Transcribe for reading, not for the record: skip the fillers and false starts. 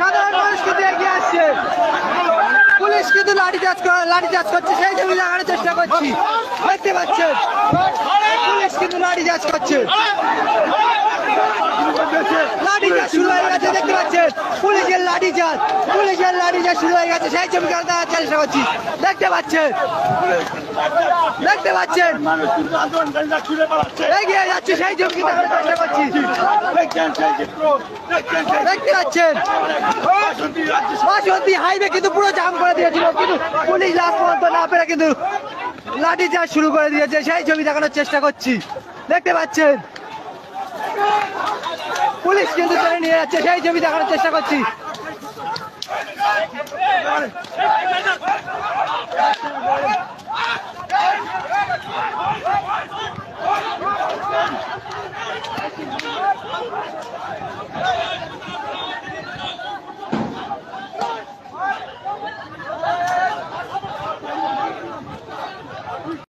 সাধারণ মানুষ কিন্তু এগিয়ে আসছে, পুলিশ কিন্তু লাঠিচার্জ করছে, সেই ছবি দেখানোর চেষ্টা করছি। দেখতে পাচ্ছেন পুলিশ কিন্তু লাঠিচার্জ করছে, লাঠিচার্জ শুরু হয়ে গেছে। দেখতে পাচ্ছেন পুলিশের লাঠিচার্জ শুরু হয়ে গেছে, সেই ছবি দেখার চেষ্টা করছি। দেখতে পাচ্ছেন এগিয়ে যাচ্ছে, সেই ছবি দেখার চেষ্টা করছি। দেখতে পাচ্ছেন বাসন্তী হাইওয়ে কিন্তু পুরো জাম করে দিয়েছিল, কিন্তু পুলিশ লাস্ট পর্যন্ত না পেরে কিন্তু লাঠিচার্জ শুরু করে দিয়েছে, সেই ছবি দেখানোর চেষ্টা করছি। দেখতে পাচ্ছেন পুলিশ কিন্তু টেনে নিয়ে যাচ্ছে, সেই ছবি দেখানোর চেষ্টা করছি।